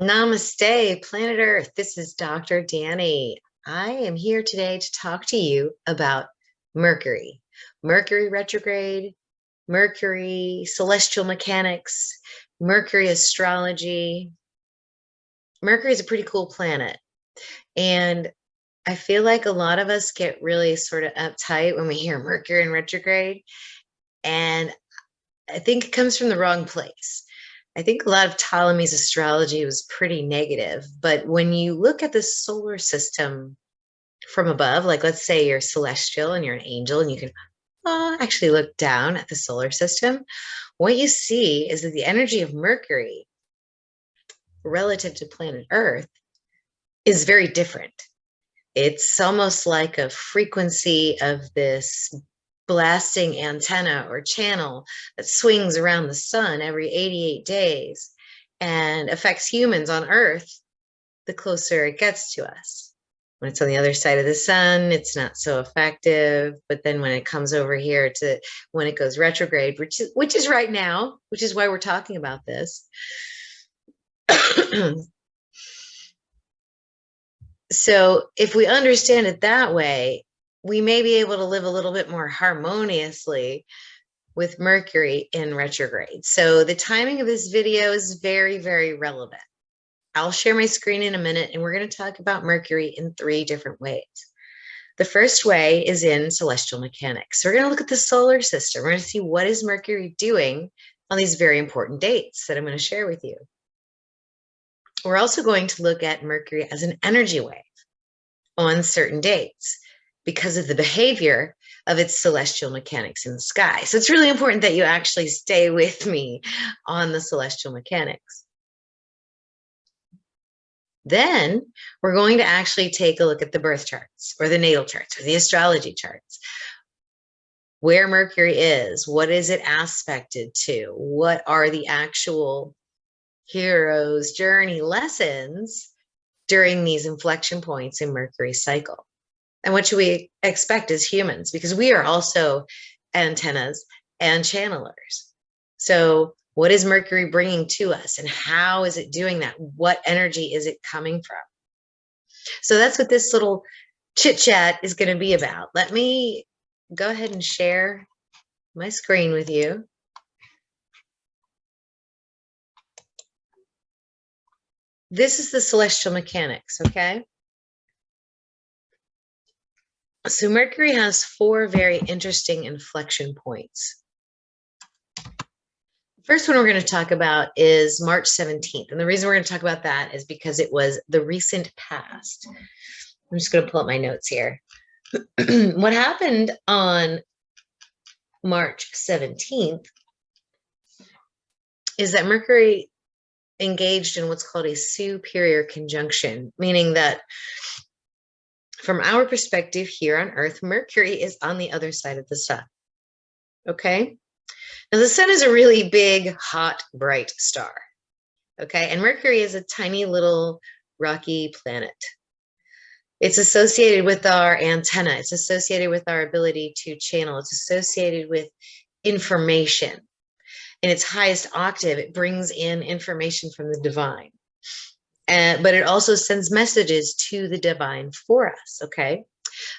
Namaste, planet Earth. This is Dr. Danny. I am here today to talk to you about Mercury, Mercury retrograde, Mercury celestial mechanics, Mercury astrology. Mercury is a pretty cool planet. And I feel like a lot of us get really sort of uptight when we hear Mercury in retrograde. And I think it comes from the wrong place. I think a lot of Ptolemy's astrology was pretty negative, but when you look at the solar system from above, like let's say you're celestial and you're an angel and you can actually look down at the solar system, what you see is that the energy of Mercury relative to planet Earth is very different. It's almost like a frequency of this blasting antenna or channel that swings around the sun every 88 days and affects humans on Earth the closer it gets to us. When it's on the other side of the sun, it's not so effective. But then when it comes over here to when it goes retrograde, which is right now, which is why we're talking about this. So if we understand it that way, we may be able to live a little bit more harmoniously with Mercury in retrograde. So the timing of this video is very, very relevant. I'll share my screen in a minute, and we're going to talk about Mercury in 3 different ways. The first way is in celestial mechanics. So we're going to look at the solar system. We're going to see what is Mercury doing on these very important dates that I'm going to share with you. We're also going to look at Mercury as an energy wave on certain dates because of the behavior of its celestial mechanics in the sky. So it's really important that you actually stay with me on the celestial mechanics. Then we're going to actually take a look at the birth charts or the natal charts or the astrology charts. Where Mercury is, what is it aspected to? What are the actual hero's journey lessons during these inflection points in Mercury cycle? And what should we expect as humans? Because we are also antennas and channelers. So what is Mercury bringing to us and how is it doing that? What energy is it coming from? So that's what this little chit chat is going to be about. Let me go ahead and share my screen with you. This is the celestial mechanics, okay? So Mercury has 4 very interesting inflection points. The first one we're going to talk about is March 17th. And the reason we're going to talk about that is because it was the recent past. I'm just going to pull up my notes here. What happened on March 17th is that Mercury engaged in what's called a superior conjunction, meaning that from our perspective here on Earth, Mercury is on the other side of the sun. Okay? Now, the sun is a really big, hot, bright star. Okay? And Mercury is a tiny little rocky planet. It's associated with our antenna. It's associated with our ability to channel. It's associated with information. In its highest octave, it brings in information from the divine. But it also sends messages to the divine for us, okay?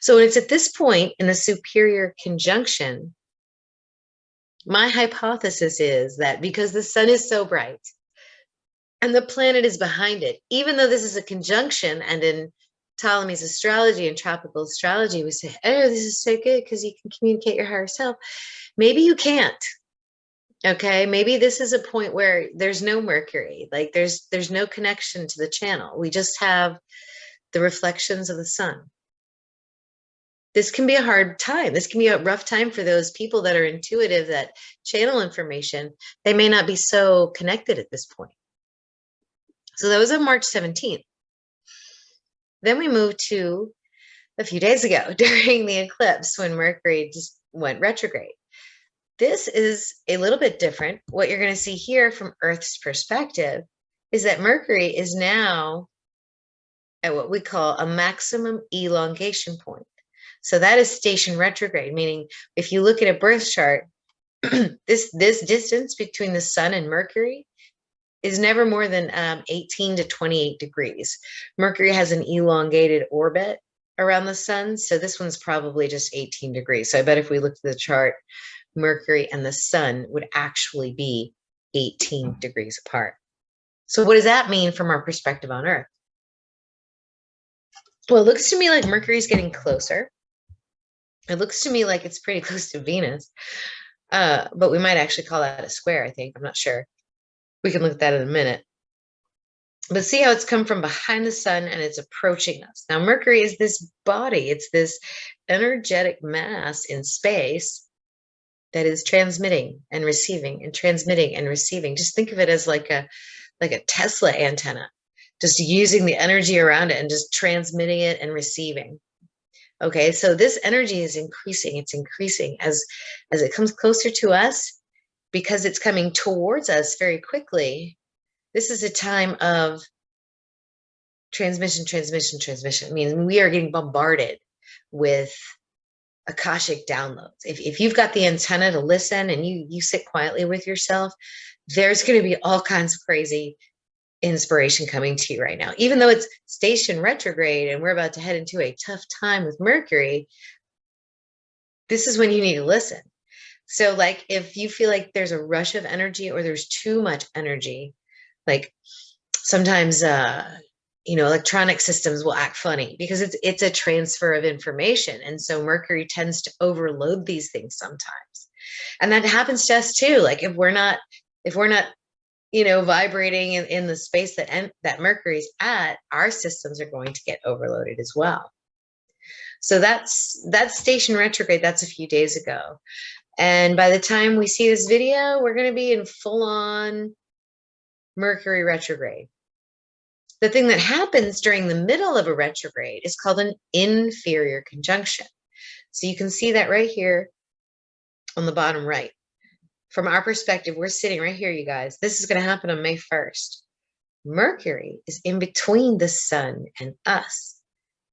So when it's at this point in the superior conjunction, my hypothesis is that because the sun is so bright and the planet is behind it, even though this is a conjunction, and in Ptolemy's astrology and tropical astrology, we say, oh, this is so good because you can communicate your higher self. Maybe you can't. Okay, maybe this is a point where there's no Mercury, like there's no connection to the channel. We just have the reflections of the sun. This can be a hard time. This can be a rough time for those people that are intuitive, that channel information. They may not be so connected at this point. So that was on March 17th. Then we moved to a few days ago during the eclipse when Mercury just went retrograde. This is a little bit different. What you're going to see here from Earth's perspective is that Mercury is now at what we call a maximum elongation point. So that is station retrograde, meaning if you look at a birth chart, this distance between the sun and Mercury is never more than 18 to 28 degrees. Mercury has an elongated orbit around the sun, so this one's probably just 18 degrees. So I bet if we looked at the chart, Mercury and the sun would actually be 18 degrees apart. So what does that mean from our perspective on Earth? Well, it looks to me like Mercury's getting closer. It looks to me like it's pretty close to Venus, but we might actually call that a square, I think. I'm not sure. We can look at that in a minute. But see how it's come from behind the sun and it's approaching us. Now, Mercury is this body. It's this energetic mass in space that is transmitting and receiving and transmitting and receiving. Just think of it as like a Tesla antenna, just using the energy around it and just transmitting it and receiving. Okay, so this energy is increasing. It's increasing as it comes closer to us, because it's coming towards us very quickly. This is a time of transmission, transmission, transmission. I mean, we are getting bombarded with Akashic downloads. If you've got the antenna to listen and you sit quietly with yourself, there's going to be all kinds of crazy inspiration coming to you right now. Even though it's station retrograde and we're about to head into a tough time with Mercury, this is when you need to listen. So like if you feel like there's a rush of energy or there's too much energy, like sometimes electronic systems will act funny because it's a transfer of information. And so Mercury tends to overload these things sometimes. And that happens to us too. Like if we're not vibrating in the space that Mercury's at, our systems are going to get overloaded as well. So that's station retrograde. That's a few days ago. And by the time we see this video, we're going to be in full-on Mercury retrograde. The thing that happens during the middle of a retrograde is called an inferior conjunction. So you can see that right here on the bottom right. From our perspective, we're sitting right here, you guys. This is going to happen on May 1st. Mercury is in between the sun and us.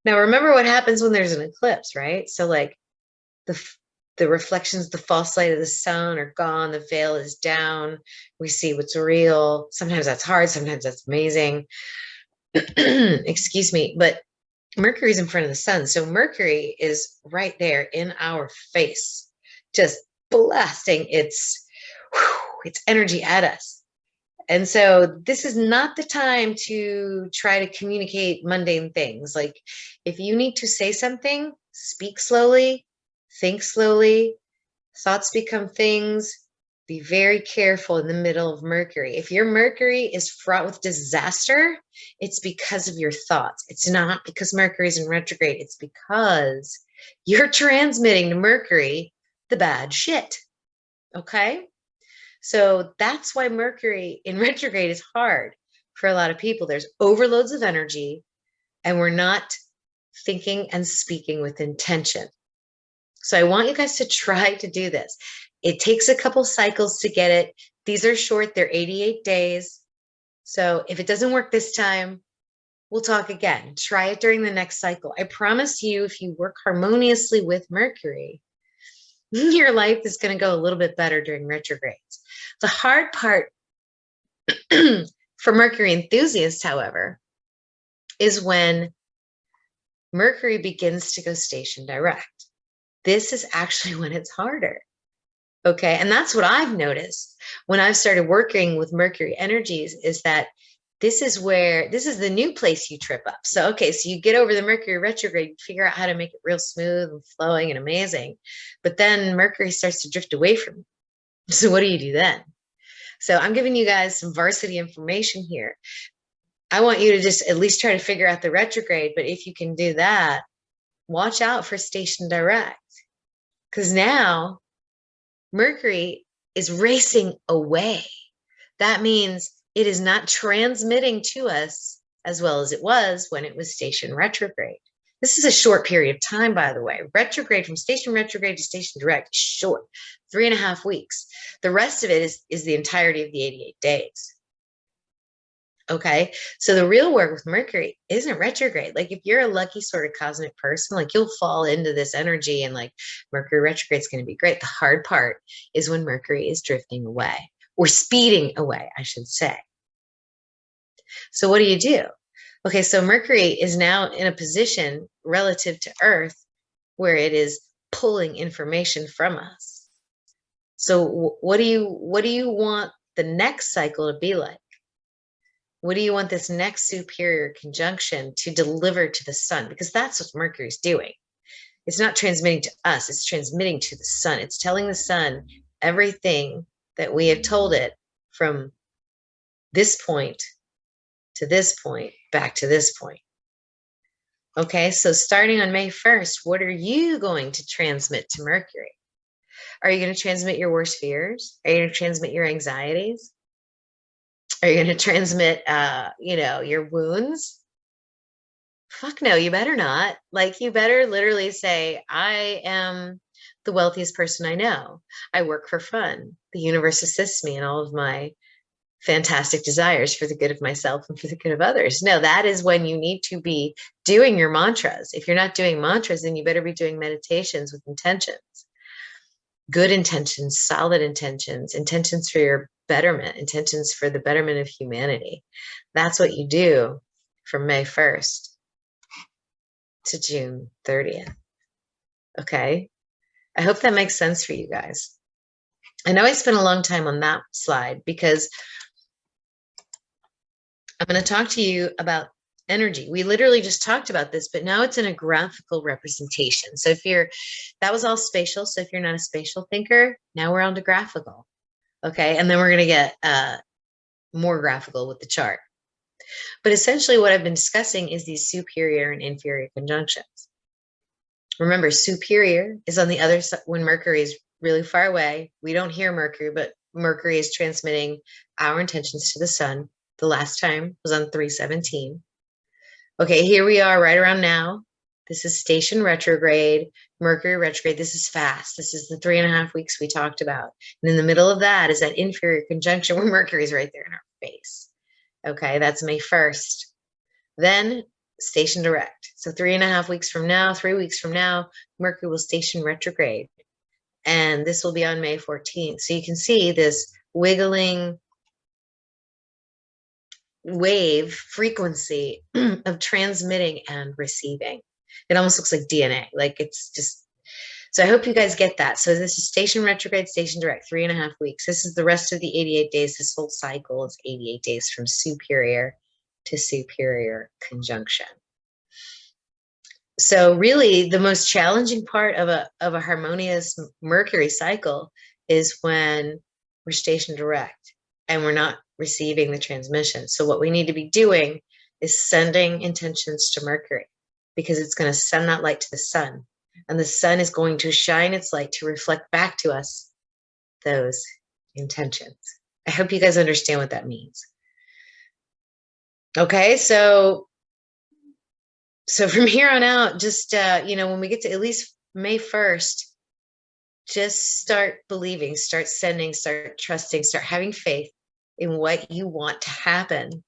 Now, remember what happens when there's an eclipse, right? So like the reflections, the false light of the sun are gone. The veil is down. We see what's real. Sometimes that's hard. Sometimes that's amazing. Excuse me. But Mercury's in front of the sun. So Mercury is right there in our face, just blasting its energy at us. And so this is not the time to try to communicate mundane things. Like if you need to say something, speak slowly, think slowly, thoughts become things. Be very careful in the middle of Mercury. If your Mercury is fraught with disaster, it's because of your thoughts. It's not because Mercury is in retrograde. It's because you're transmitting to Mercury the bad shit. Okay? So that's why Mercury in retrograde is hard for a lot of people. There's overloads of energy and we're not thinking and speaking with intention. So I want you guys to try to do this. It takes a couple cycles to get it. These are short. They're 88 days. So if it doesn't work this time, we'll talk again. Try it during the next cycle. I promise you, if you work harmoniously with Mercury, your life is going to go a little bit better during retrogrades. The hard part for Mercury enthusiasts, however, is when Mercury begins to go station direct. This is actually when it's harder. Okay. And that's what I've noticed when I've started working with Mercury energies, is that this is the new place you trip up. So, okay, so you get over the Mercury retrograde, you figure out how to make it real smooth and flowing and amazing. But then Mercury starts to drift away from you. So what do you do then? So I'm giving you guys some varsity information here. I want you to just at least try to figure out the retrograde. But if you can do that, watch out for station direct. Because now Mercury is racing away. That means it is not transmitting to us as well as it was when it was station retrograde. This is a short period of time, by the way. Retrograde, from station retrograde to station direct, is short, 3.5 weeks. The rest of it is the entirety of the 88 days. Okay, so the real work with Mercury isn't retrograde. Like if you're a lucky sort of cosmic person, like you'll fall into this energy and like Mercury retrograde is going to be great. The hard part is when Mercury is drifting away, or speeding away, I should say. So what do you do? Okay, so Mercury is now in a position relative to Earth where it is pulling information from us. So what do you want the next cycle to be like? What do you want this next superior conjunction to deliver to the sun? Because that's what Mercury's doing. It's not transmitting to us, it's transmitting to the sun. It's telling the sun everything that we have told it from this point to this point, back to this point. Okay, so starting on May 1st, what are you going to transmit to Mercury? Are you going to transmit your worst fears? Are you going to transmit your anxieties? Are you going to transmit, your wounds? Fuck no, you better not. Like, you better literally say, I am the wealthiest person I know. I work for fun. The universe assists me in all of my fantastic desires for the good of myself and for the good of others. No, that is when you need to be doing your mantras. If you're not doing mantras, then you better be doing meditations with intentions. Good intentions, solid intentions, intentions for your betterment, intentions for the betterment of humanity. That's what you do from May 1st to June 30th. Okay. I hope that makes sense for you guys. I know I spent a long time on that slide because I'm going to talk to you about energy. We literally just talked about this, but now it's in a graphical representation. So that was all spatial. So if you're not a spatial thinker, now we're on to graphical. Okay. And then we're going to get more graphical with the chart. But essentially what I've been discussing is these superior and inferior conjunctions. Remember, superior is on the other side. When Mercury is really far away, we don't hear Mercury, but Mercury is transmitting our intentions to the sun. The last time was on 3/17. Okay, here we are right around now. This is station retrograde, Mercury retrograde. This is fast. This is the 3.5 weeks we talked about. And in the middle of that is that inferior conjunction where Mercury is right there in our face. Okay, that's May 1st. Then station direct. So 3.5 weeks from now, 3 weeks from now, Mercury will station retrograde. And this will be on May 14th. So you can see this wiggling wave frequency of transmitting and receiving. It almost looks like DNA. Like it's just, so I hope you guys get that. So this is station retrograde, station direct, 3.5 weeks. This is the rest of the 88 days. This whole cycle is 88 days from superior to superior conjunction. So really the most challenging part of a harmonious Mercury cycle is when we're stationed direct and we're not receiving the transmission. So what we need to be doing is sending intentions to Mercury because it's going to send that light to the sun, and the sun is going to shine its light to reflect back to us those intentions. I hope you guys understand what that means. Okay, so from here on out, just, when we get to at least May 1st, just start believing, start sending, start trusting, start having faith in what you want to happen.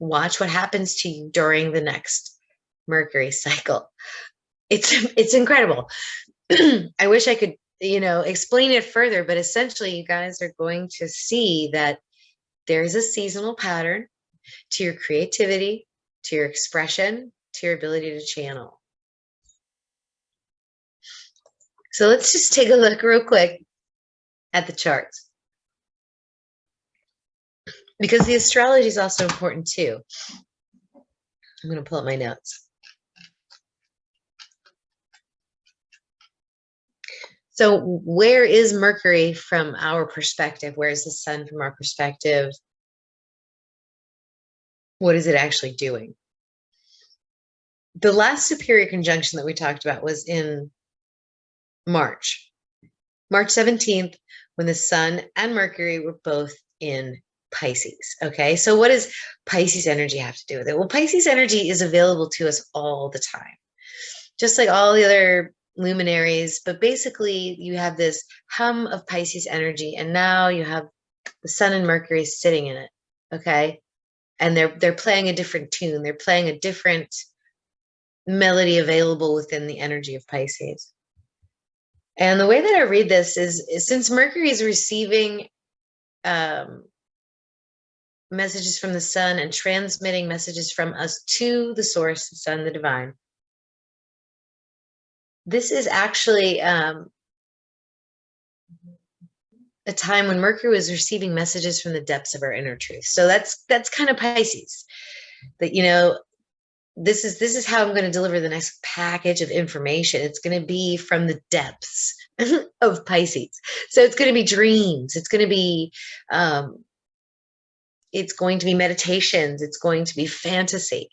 Watch what happens to you during the next Mercury cycle. It's incredible. I wish I could, explain it further, but essentially you guys are going to see that there's a seasonal pattern to your creativity, to your expression, to your ability to channel. So let's just take a look real quick at the charts, because the astrology is also important too. I'm going to pull up my notes. So where is Mercury from our perspective? Where is the sun from our perspective? What is it actually doing? The last superior conjunction that we talked about was in March 17th, when the sun and Mercury were both in Pisces. Okay, so what does Pisces energy have to do with it? Well, Pisces energy is available to us all the time, just like all the other luminaries, but basically you have this hum of Pisces energy, and now you have the sun and Mercury sitting in it. Okay, and they're playing a different tune, they're playing a different melody available within the energy of Pisces. And the way that I read this is since Mercury is receiving messages from the sun and transmitting messages from us to the source, the sun, the divine. This is actually a time when Mercury was receiving messages from the depths of our inner truth. So that's kind of Pisces. That, you know, this is how I'm going to deliver the next package of information. It's going to be from the depths of Pisces. So it's going to be dreams. It's going to be meditations. It's going to be fantasy.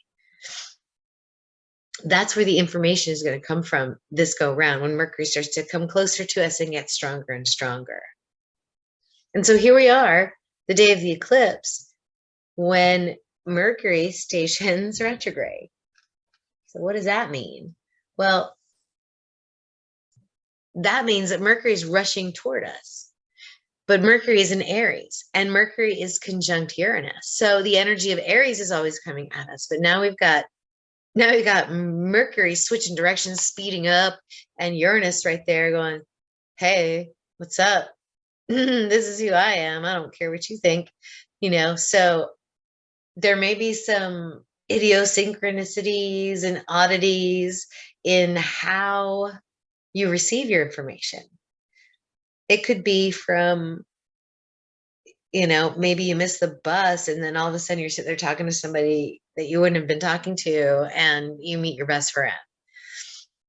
That's where the information is going to come from this go round, when Mercury starts to come closer to us and get stronger and stronger. And so here we are, the day of the eclipse, when Mercury stations retrograde. So what does that mean? Well, that means that Mercury is rushing toward us. But Mercury is in Aries, and Mercury is conjunct Uranus. So the energy of Aries is always coming at us. But now we've got Mercury switching directions, speeding up, and Uranus right there going, hey, what's up? This is who I am. I don't care what you think, you know. So there may be some idiosyncrasies and oddities in how you receive your information. It could be from, you know, maybe you miss the bus and then all of a sudden you're sitting there talking to somebody that you wouldn't have been talking to, and you meet your best friend,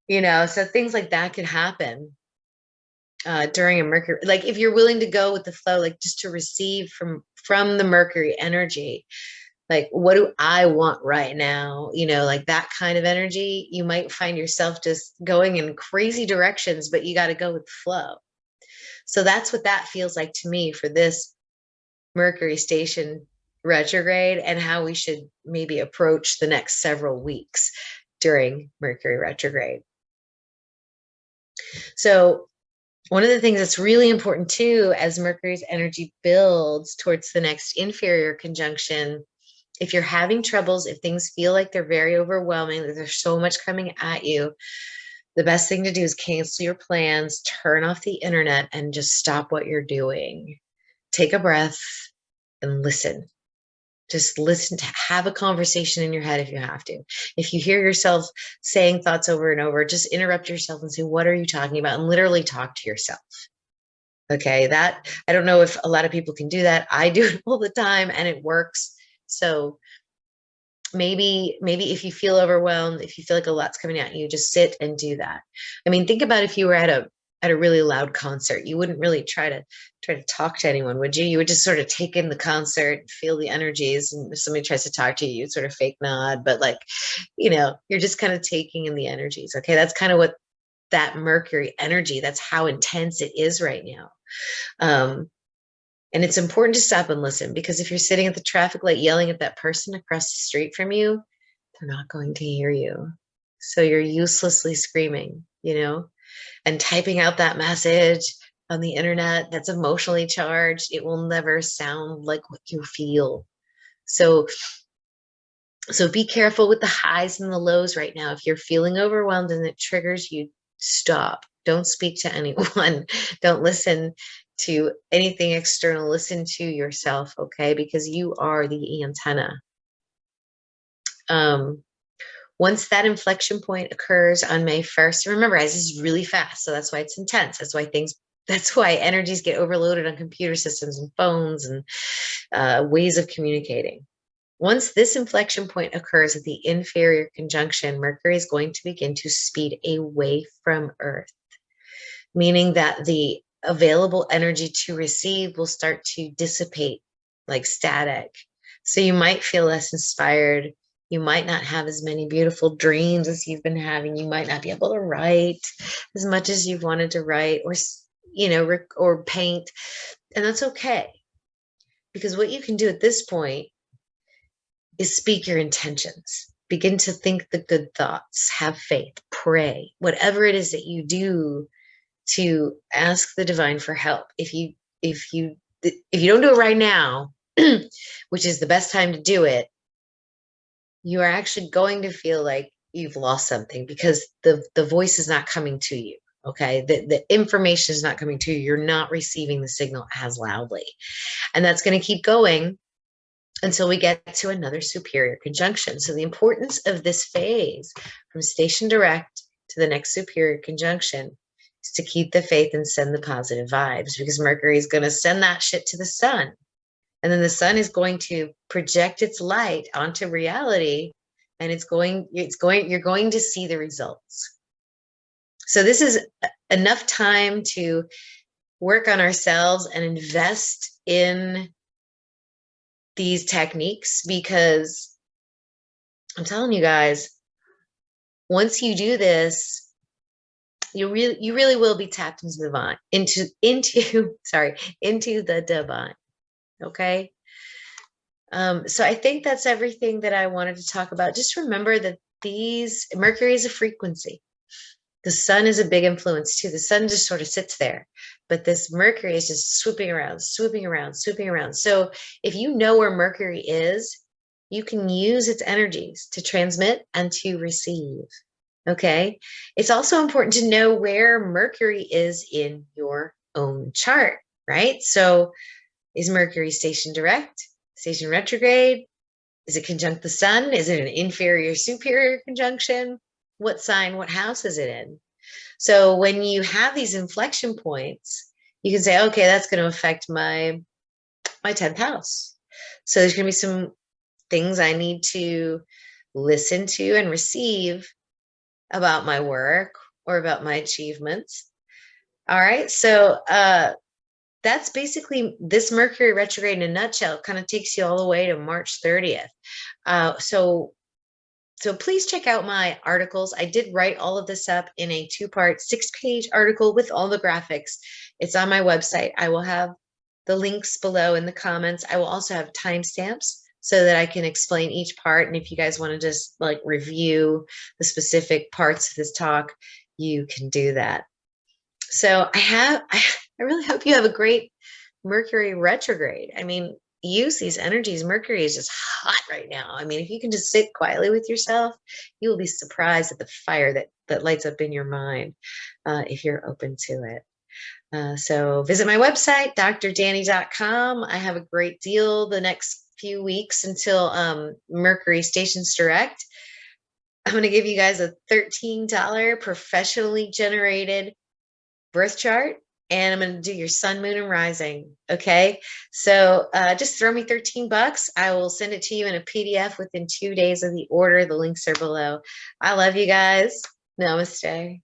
you know. So things like that could happen during a Mercury, like if you're willing to go with the flow, like just to receive from the Mercury energy, like, what do I want right now? You know, like that kind of energy, you might find yourself just going in crazy directions, but you got to go with the flow. So that's what that feels like to me for this Mercury station retrograde, and how we should maybe approach the next several weeks during Mercury retrograde. So one of the things that's really important too, as Mercury's energy builds towards the next inferior conjunction, if you're having troubles, if things feel like they're very overwhelming, that there's so much coming at you, the best thing to do is cancel your plans, turn off the internet, and just stop what you're doing. Take a breath and listen. Just listen, to have a conversation in your head if you have to. If you hear yourself saying thoughts over and over, just interrupt yourself and say, what are you talking about? And literally talk to yourself. Okay, that, I don't know if a lot of people can do that. I do it all the time and it works. So maybe if you feel overwhelmed, if you feel like a lot's coming at you, just sit and do that. I mean, think about if you were at a really loud concert, you wouldn't really try to talk to anyone, would you? You would just sort of take in the concert, feel the energies, and if somebody tries to talk to you, you'd sort of fake nod, but like, you know, you're just kind of taking in the energies. Okay, that's kind of what that Mercury energy, that's how intense it is right now. And it's important to stop and listen, because if you're sitting at the traffic light yelling at that person across the street from you, they're not going to hear you. So you're uselessly screaming, you know, and typing out that message on the internet that's emotionally charged. It will never sound like what you feel. So be careful with the highs and the lows right now. If you're feeling overwhelmed and it triggers you, stop. Don't speak to anyone. Don't listen to anything external. Listen to yourself, okay? Because you are the antenna. Once that inflection point occurs on May 1st, remember, guys, this is really fast. So that's why it's intense. That's why energies get overloaded on computer systems and phones and ways of communicating. Once this inflection point occurs at the inferior conjunction, Mercury is going to begin to speed away from Earth, meaning that the available energy to receive will start to dissipate like static. So you might feel less inspired. You might not have as many beautiful dreams as you've been having. You might not be able to write as much as you've wanted to write, or, you know, or paint. And that's okay. Because what you can do at this point is speak your intentions. Begin to think the good thoughts, have faith, pray, whatever it is that you do to ask the divine for help. If you don't do it right now, which is the best time to do it, you are actually going to feel like you've lost something, because the voice is not coming to you. Okay, the information is not coming to you. You're not receiving the signal as loudly, and that's going to keep going until we get to another superior conjunction. So the importance of this phase from station direct to the next superior conjunction is to keep the faith and send the positive vibes, because Mercury is going to send that shit to the sun. And then the sun is going to project its light onto reality, and you're going to see the results. So this is enough time to work on ourselves and invest in these techniques, because I'm telling you guys, once you do this, you really will be tapped into the divine, into the divine. Okay. So I think that's everything that I wanted to talk about. Just remember that Mercury is a frequency. The sun is a big influence too. The sun just sort of sits there, but this Mercury is just swooping around, swooping around, swooping around. So if you know where Mercury is, you can use its energies to transmit and to receive. Okay. It's also important to know where Mercury is in your own chart, right? So is Mercury station direct, station retrograde? Is it conjunct the sun? Is it an inferior superior conjunction? What sign, what house is it in? So when you have these inflection points, you can say, okay, that's going to affect my 10th house. So there's going to be some things I need to listen to and receive about my work or about my achievements. All right. So that's basically this Mercury retrograde in a nutshell. It kind of takes you all the way to March 30th. So please check out my articles. I did write all of this up in a 2-part, 6-page article with all the graphics. It's on my website. I will have the links below in the comments. I will also have timestamps so that I can explain each part. And if you guys want to just like review the specific parts of this talk, you can do that. So I really hope you have a great Mercury retrograde. I mean, use these energies. Mercury is just hot right now. I mean, if you can just sit quietly with yourself, you will be surprised at the fire that lights up in your mind if you're open to it. So visit my website, drdanny.com. I have a great deal the next few weeks until Mercury stations direct. I'm going to give you guys a $13 professionally generated birth chart, and I'm going to do your sun, moon, and rising. Okay. So just throw me $13. I will send it to you in a PDF within 2 days of the order. The links are below. I love you guys. Namaste.